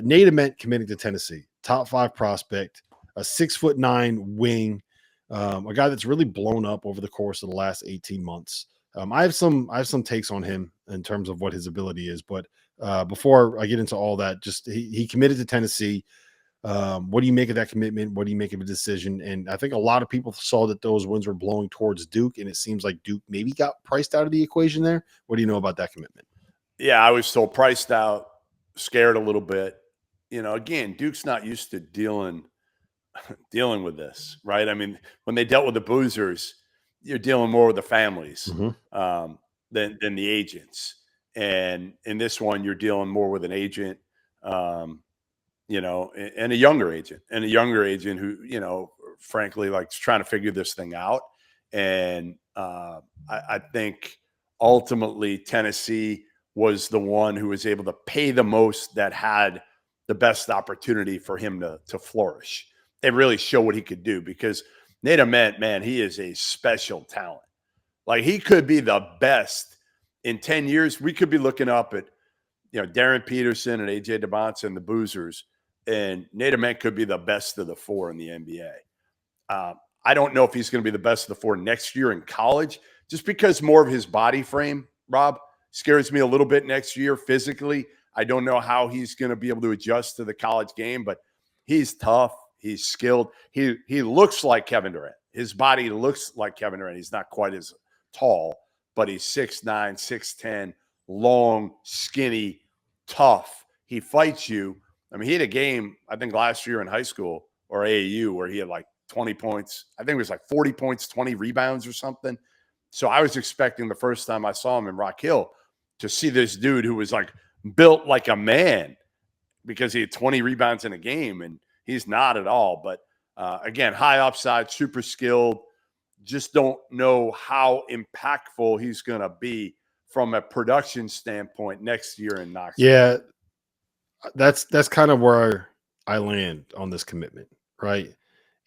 Nate Ament committing to Tennessee, top 5 prospect, a 6'9" wing, a guy that's really blown up over the course of the last 18 months. I have some takes on him in terms of what his ability is, but before I get into all that, just he committed to Tennessee. What do you make of that commitment? What do you make of a decision? And I think a lot of people saw that those winds were blowing towards Duke, and it seems like Duke maybe got priced out of the equation there. What do you know about that commitment? Yeah, I was still priced out, scared a little bit. Again, Duke's not used to dealing with this, right? I mean, when they dealt with the boozers, you're dealing more with the families than the agents. And in this one, you're dealing more with an agent, and a younger agent who, frankly, is trying to figure this thing out. And I think ultimately Tennessee was the one who was able to pay the most, that had the best opportunity for him to flourish. They really show what he could do, because Nate Ament, man, he is a special talent. Like, he could be the best in 10 years. We could be looking up at, Darren Peterson and AJ DeBonce and the Boozers, and Nate Ament could be the best of the 4 in the NBA. I don't know if he's going to be the best of the 4 next year in college, just because more of his body frame, Rob, scares me a little bit next year physically. I don't know how he's going to be able to adjust to the college game, but he's tough. He's skilled. He looks like Kevin Durant. His body looks like Kevin Durant. He's not quite as tall, but he's 6'9", 6'10", long, skinny, tough. He fights you. I mean, he had a game, I think, last year in high school or AAU where he had like 20 points. I think it was like 40 points, 20 rebounds or something. So I was expecting the first time I saw him in Rock Hill to see this dude who was like built like a man, because he had 20 rebounds in a game, and he's not at all. But again, high upside, super skilled. Just don't know how impactful he's going to be from a production standpoint next year in Knoxville. Yeah, that's kind of where I land on this commitment, right?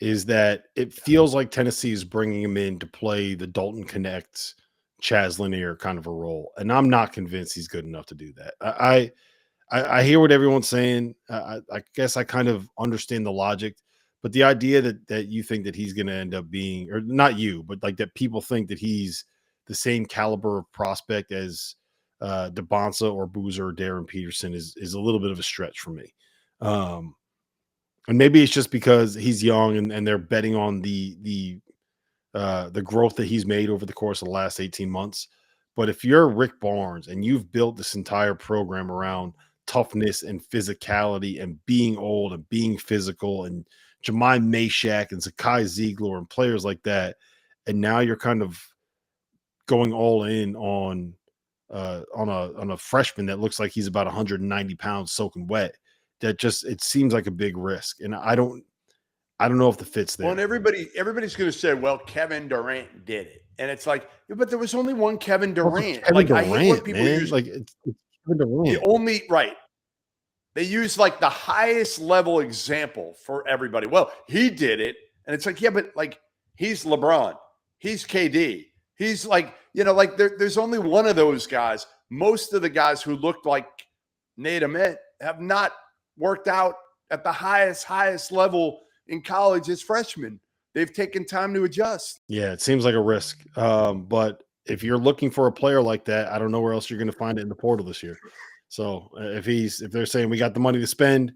Is that it feels like Tennessee is bringing him in to play the Dalton Connect, Chaz Linear kind of a role, and I'm not convinced he's good enough to do that. I hear what everyone's saying. I guess I kind of understand the logic, but the idea that you think that he's going to end up being, or not you, but like that people think that he's the same caliber of prospect as DeBonce or Boozer or Darren Peterson is a little bit of a stretch for me. And maybe it's just because he's young and they're betting on the growth that he's made over the course of the last 18 months. But if you're Rick Barnes and you've built this entire program around toughness and physicality and being old and being physical, and Jemai Meshack and Zakai Ziegler and players like that, and now you're kind of going all in on a freshman that looks like he's about 190 pounds soaking wet, that just, it seems like a big risk. And I don't know if the fit's there. Well, and everybody's going to say, well, Kevin Durant did it. And it's like, yeah, but there was only one Kevin Durant. Kevin Durant, I hate when people use like it's Kevin Durant. The only, right. They use like the highest level example for everybody. Well, he did it. And it's like, yeah, but like, he's LeBron. He's KD. He's like, there's only one of those guys. Most of the guys who looked like Nate Ament have not worked out at the highest level in college as freshmen. They've taken time to adjust. Yeah, it seems like a risk. But if you're looking for a player like that, I don't know where else you're going to find it in the portal this year. So if they're saying we got the money to spend,